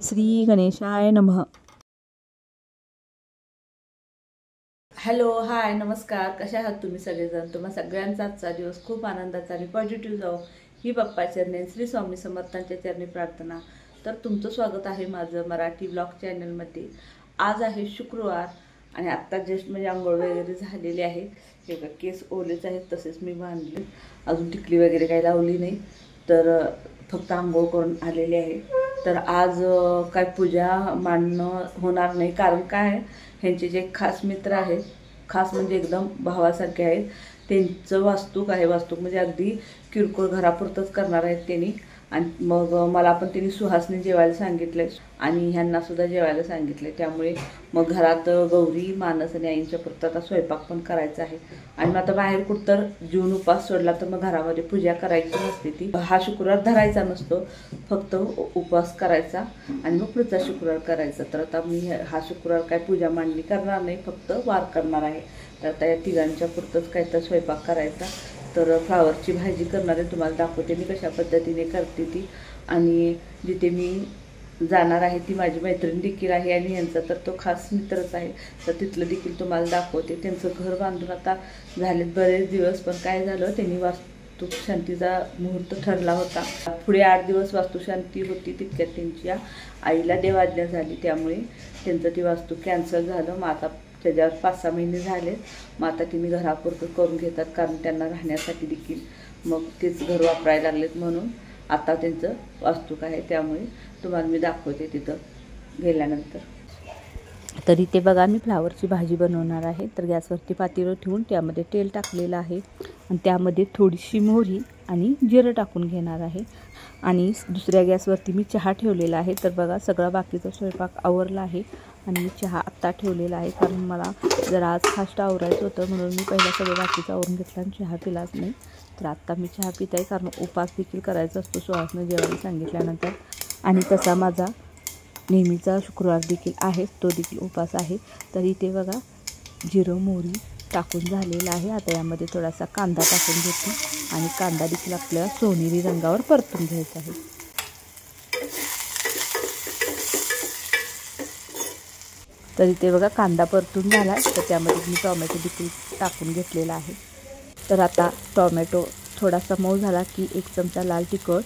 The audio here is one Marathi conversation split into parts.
श्री गणेशाय नमः. हॅलो, हाय, नमस्कार. कशा आहात तुम्ही सगळेजण? तुम्हा सगळ्यांचा आजचा दिवस खूप आनंदाचा आणि पॉझिटिव्ह जाओ ही बाप्पा चरणी श्री स्वामी समर्थांच्या चरणी प्रार्थना. तर तुमचं स्वागत आहे माझं मराठी ब्लॉग चॅनलमध्ये. आज आहे शुक्रवार आणि आत्ता जस्ट म्हणजे आंघोळ वगैरे झालेली आहे. हे बघा, केस ओलेच आहेत, तसेच मी बांधले, अजून टिकली वगैरे काही लावली नाही, तर फक्त आंघोळ करून आलेले आहे. तर आज काय पूजा मांडणं होणार नाही, कारण काय आहे, ह्यांचे जे खास मित्र आहेत, खास म्हणजे एकदम भावासारखे आहेत, त्यांचं वास्तूक आहे. वास्तूक म्हणजे अगदी किरकोळ घरापुरतंच करणार आहेत त्यांनी. आणि मग मला पण त्यांनी सुहासने जेवायला सांगितलं आणि ह्यांनासुद्धा जेवायला सांगितलं. त्यामुळे मग घरात गौरी, मानस आणि आईंच्या पुरतं आता स्वयंपाक पण करायचा आहे. आणि मग आता बाहेर कुठं तर जीवन उपास सोडला तर मग घरामध्ये पूजा करायची नसते. ती हा शुक्रवार धरायचा नसतो, फक्त उपवास करायचा आणि मग पुढचा शुक्रवार करायचा. तर आता मी हा शुक्रवार काय पूजा मांडणी करणार नाही, फक्त वार करणार आहे. तर आता या तिघांच्या पुरतंच काय तर स्वयंपाक करायचा. तर फ्लावरची भाजी करणार आहे, तुम्हाला दाखवते मी कशा पद्धतीने करते ती. आणि जिथे मी जाणार आहे ती माझी मैत्रीण देखील आहे आणि यांचा तर तो खास मित्रच आहे, तर तिथलं देखील तुम्हाला दाखवते. त्यांचं घर बांधून आता झालेत बरेच दिवस, पण काय झालं, त्यांनी वास्तुशांतीचा मुहूर्त ठरला होता. पुढे 8 दिवस वास्तुशांती होती, तितक्यात त्यांच्या आईला देवाज्ञा झाली, त्यामुळे त्यांचं ती वास्तू कॅन्सल झालं. मग आता त्याच्यावर 5-6 महिने झाले. मग आता तुम्ही घरापुरतं करून घेतात, कारण त्यांना राहण्यासाठी देखील मग तेच घर वापरायला लागलेत. म्हणून आता त्यांचं वास्तूक आहे, त्यामुळे तुम्हाला मी दाखवते तिथं गेल्यानंतर. तरी ते बघा, मी फ्लावरची भाजी बनवणार आहे. तर गॅसवरती पातेलं ठेवून त्यामध्ये तेल टाकलेलं आहे आणि त्यामध्ये थोडीशी मोहरी आणि जिरं टाकून घेणार आहे. आणि दुसऱ्या गॅसवरती मी चहा ठेवलेला आहे. तर बघा, सगळा बाकीचा स्वयंपाक आवरला आहे आणि मी चहा आत्ता ठेवलेला आहे, कारण मला जरा आज फास्ट आवरायचं होतं, म्हणून मी पहिला सगळं बाकीचं आवरून घेतलं आणि चहा पिलाच नाही. तर आत्ता मी चहा पित आहे, कारण उपास देखील करायचा असतो सुहासनं जेवायला सांगितल्यानंतर. आणि तसा माझा नेहमीचा शुक्रवार देखील आहे, तो देखील उपास आहे. तर इथे बघा, जिरं मोहरी टाकून झालेला आहे. आता यामध्ये थोडासा कांदा टाकून घेते आणि कांदा देखील आपल्याला सोनेरी रंगावर परतून घ्यायचा आहे. तर इथे बघा, कांदा परतून झाला, तर त्यामध्ये मी टोमॅटो देखील टाकून घेतलेला आहे. तर आता टोमॅटो थोडासा मऊ झाला की 1 चमचा लाल तिखट,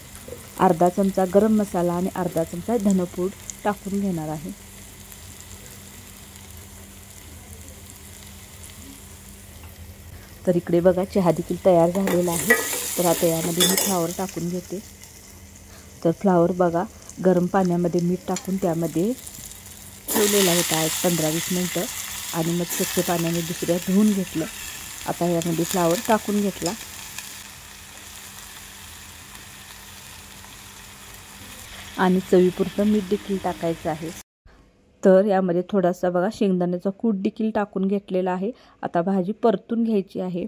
अर्धा चमचा गरम मसाला आणि अर्धा चमचा धनपूड टाकून घेणार आहे. तर इकडे बघा, चहा देखील तयार झालेला आहे. तर आता यामध्ये मी फ्लावर टाकून घेते. तर फ्लावर बघा, गरम पाण्यामध्ये मीठ टाकून त्यामध्ये ठेवलेला होता 15-20 मिनटं आणि मग स्वच्छ पाण्याने दुसऱ्या धुवून घेतलं. आता यामध्ये फ्लावर टाकून घेतला आणि चवीपुरतं मीठ देखील टाकायचं आहे. तर यामध्ये थोडासा बघा शेंगदाण्याचा कूट देखील टाकून घेतलेला आहे. आता भाजी परतून घ्यायची आहे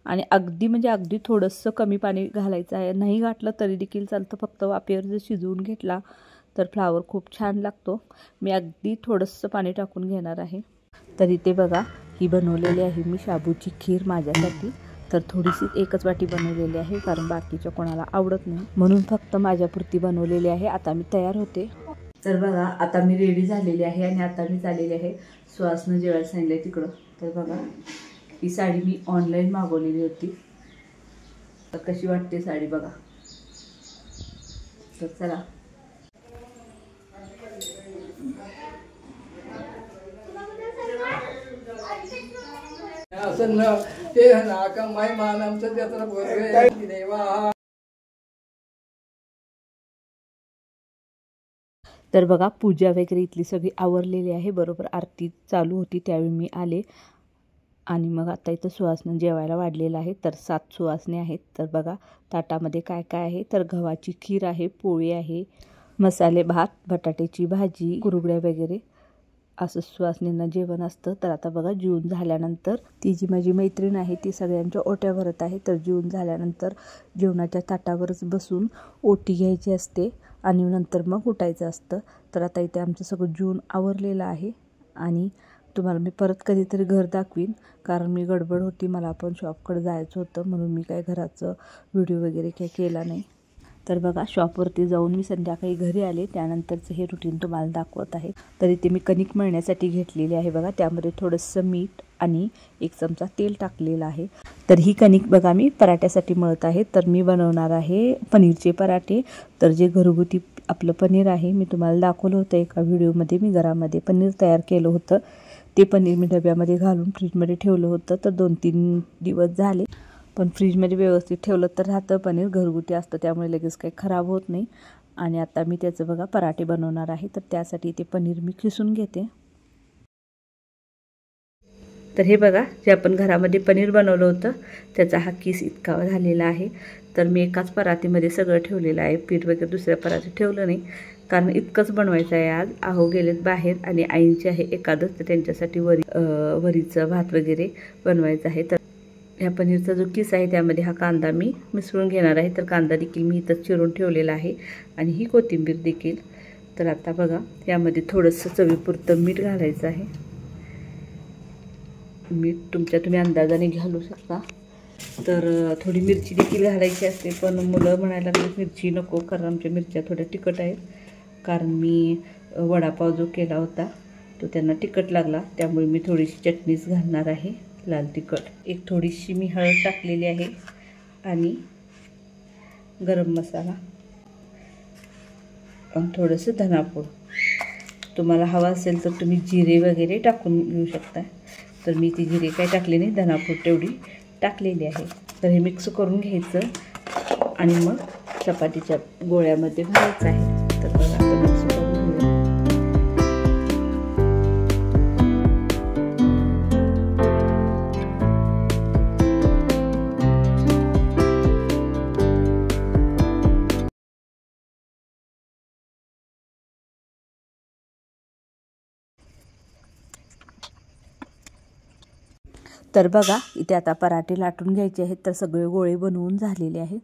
आणि अगदी म्हणजे अगदी थोडंसं कमी पाणी घालायचं आहे. नाही घातलं तरी देखील चालतं, फक्त वाफेवर जर शिजवून घेतला तर फ्लावर खूप छान लागतो. मी अगदी थोडंसं पाणी टाकून घेणार आहे. तर इथे बघा, ही बनवलेली आहे मी शाबूची खीर माझ्यासाठी. तर थोडीशी 1च वाटी बनवलेली आहे, कारण बाकीच्या कोणाला आवडत नाही, म्हणून फक्त माझ्यापुरती बनवलेली आहे. आता मी तयार होते. तर बघा, आता मी रेडी झालेली आहे आणि आता मी चाललेली आहे सुहासनं जेवायला सांगितलं तिकडं. तर बघा, ही साडी मी ऑनलाईन मागवलेली होती. तर कशी वाटते साडी बघा. तर चला. तर बघा, पूजा वगैरे इथली सगळी आवरलेली आहे. बरोबर आरती चालू होती त्यावेळी मी आले आणि मग आता इथं सुहासनं जेवायला वाढलेलं आहे. तर 7 सुहासने आहेत. तर बघा, ताटामध्ये काय काय आहे, तर गव्हाची खीर आहे, पोळी आहे, मसाले भात, बटाट्याची भाजी, कुरगड्या वगैरे असं सुहासनींना जेवण असतं. तर आता बघा, जेवून झाल्यानंतर ती जी माझी मैत्रीण आहे ती सगळ्यांच्या ओट्या भरत आहे. तर जेवून झाल्यानंतर जेवणाच्या ताटावरच बसून ओटी घ्यायची असते आणि नंतर मग उठायचं असतं. तर आता इथे आमचं सगळं जेवून आवरलेलं आहे आणि तुम्हाला मी परत कधीतरी घर दाखवीन, कारण मी गडबड होती, मला पण शॉपकडे जायचं होतं, म्हणून मी काय घराचं व्हिडिओ वगैरे काही केला नाही. तर बघा, शॉपवरती जाऊन मी संध्याकाळी घरी आले, त्यानंतरचं हे रुटीन तुम्हाला दाखवत आहे. तर इथे मी कणिक मळण्यासाठी घेतलेली आहे बघा. त्यामध्ये थोडंसं मीठ आणि 1 चमचा तेल टाकलेलं आहे. तर ही कणिक बघा मी पराठ्यासाठी मळत आहे. तर मी बनवणार आहे पनीरचे पराठे. तर जे घरगुती आपलं पनीर आहे, मी तुम्हाला दाखवलं होतं एका व्हिडिओमध्ये. मी घरामध्ये पनीर तयार केलं होतं. ते पनीर मी डब्यामध्ये घालून फ्रीजमध्ये ठेवलं होतं. तर 2-3 दिवस झाले. पण फ्रीजमध्ये व्यवस्थित ठेवलं तर राहतं पनीर, घरगुती असतं त्यामुळे लगेच काही खराब होत नाही. आणि आता मी त्याचं बघा पराठे बनवणार आहे. तर त्यासाठी ते पनीर मी खिसून घेते. तर हे बघा, जे आपण घरामध्ये पनीर बनवलं होतं त्याचा हा किस इतका झालेला आहे. तर मी एकाच परातीमध्ये सगळं ठेवलेलं आहे. पीठ वगैरे दुसऱ्या परातीत ठेवलं नाही, कारण इतकंच बनवायचं आहे आज. आहो गेलेत बाहेर आणि आईंची आहे एकादश, तर त्यांच्यासाठी वरीचं भात वगैरे बनवायचं आहे. तर ह्या पनीरचा जो किस आहे त्यामध्ये हा कांदा मी मिसळून घेणार आहे. तर कांदा देखील मी इथंच चिरून ठेवलेला आहे आणि ही कोथिंबीर देखील. तर आता बघा, यामध्ये थोडंसं चवीपुरतं मीठ घालायचं आहे. मीठ तुम्ही अंदाजाने घालू शकता. तर थोडी मिरची देखील घालायची असते, पण मुलं म्हणायला लागली मिरची नको, कारण आमच्या मिरच्या थोड्या तिखट आहेत. कारण मी वडापाव जो केला होता तो त्यांना तिखट लागला, त्यामुळे मी थोडीशी चटणीच घालणार आहे, लाल तिखट. एक थोडीशी मी हळद टाकलेली आहे आणि गरम मसाला आणि थोडंसं धनापूड. तुम्हाला हवा असेल तर तुम्ही जिरे वगैरे टाकून घेऊ शकता. तर मी ती जिरे काय टाकले नाही, धनापूड तेवढी टाकलेली आहे. तर हे मिक्स करून घ्यायचं आणि मग चपातीच्या गोळ्यामध्ये घालायचं आहे. तर बघा, आता मिक्स करून घेऊया. तर बघा, इथे आता पराठे लाटून घ्यायचे आहेत. तर सगळे गोळे बनवून झालेले आहेत.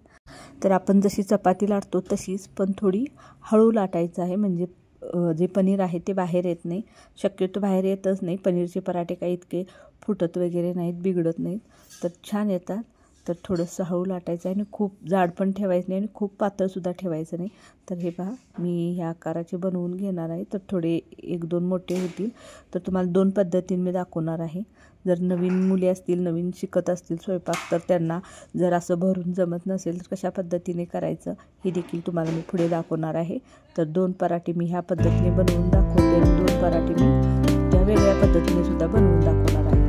तर आपण जशी चपाती लाटतो तशीच, पण थोडी हळू लाटायचं आहे, म्हणजे जे पनीर आहे ते बाहेर येत नाही. शक्यतो बाहेर येतच नाही. पनीरचे पराठे काही इतके फुटत वगैरे नाहीत, बिघडत नाहीत, तर छान येतात. तर थोडंसं हळू लाटायचं आहे आणि खूप जाड पण ठेवायचं नाही आणि खूप पातळसुद्धा ठेवायचं नाही. तर हे पहा, मी ह्या आकाराचे बनवून घेणार आहे. तर थोडे 1-2 मोठे होतील. तर तुम्हाला 2 पद्धतीने मी दाखवणार आहे. जर नवीन मुली असतील, नवीन शिकत असतील स्वयंपाक, तर त्यांना जर असं भरून जमत नसेल तर कशा पद्धतीने करायचं हे देखील तुम्हाला मी पुढे दाखवणार आहे. तर 2 पराठे मी ह्या पद्धतीने बनवून दाखवते आणि 2 पराठे मी त्या वेगळ्या पद्धतीने सुद्धा बनवून दाखवणार आहे.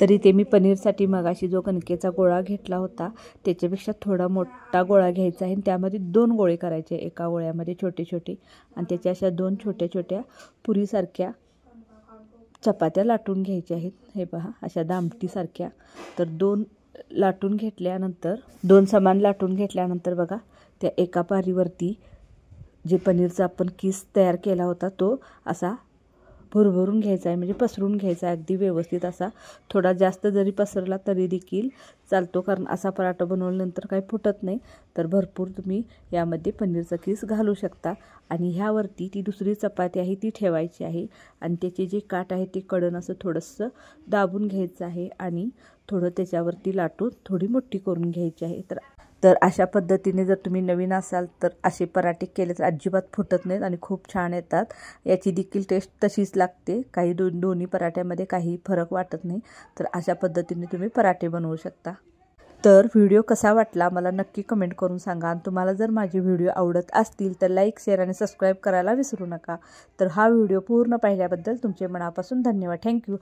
तरी ते मी पनीरसाठी मगाशी जो कणकेचा गोळा घेतला होता त्याच्यापेक्षा थोडा मोठा गोळा घ्यायचा आहे. त्यामध्ये 2 गोळे करायचे, एका गोळ्यामध्ये छोटे छोटे, आणि त्याच्या अशा 2 छोट्या छोट्या पुरीसारख्या चपात्या लाटून घ्यायच्या आहेत. हे पहा, अशा दामटीसारख्या. तर 2 लाटून घेतल्यानंतर, 2 समान लाटून घेतल्यानंतर बघा, त्या एका पारीवरती जे पनीरचा आपण किस तयार केला होता तो असा भरभरून घ्यायचा आहे, म्हणजे पसरून घ्यायचा आहे अगदी व्यवस्थित. असा थोडा जास्त जरी पसरला तरी देखील चालतो, कारण असा पराठा बनवल्यानंतर काही फुटत नाही. तर भरपूर तुम्ही यामध्ये पनीरचा किस घालू शकता. आणि ह्यावरती ती दुसरी चपाती आहे ती ठेवायची आहे आणि त्याचे जे काठ आहे ते कडण असं थोडंसं दाबून घ्यायचं आहे आणि थोडं त्याच्यावरती लाटून थोडी मोठी करून घ्यायची आहे. तर अशा पद्धतीने जर तुम्ही नवीन असाल तर असे पराठे केले तर अजिबात फुटत नाहीत आणि खूप छान येतात. याची देखील टेस्ट तशीच लागते. काही दोन्ही पराठ्यामध्ये काही फरक वाटत नाही. तर अशा पद्धतीने तुम्ही पराठे बनवू शकता. तर व्हिडिओ कसा वाटला मला नक्की कमेंट करून सांगा. आणि तुम्हाला जर माझे व्हिडिओ आवडत असतील तर लाईक, शेअर आणि सबस्क्राईब करायला विसरू नका. तर हा व्हिडिओ पूर्ण पाहिल्याबद्दल तुमचे मनापासून धन्यवाद. थँक्यू.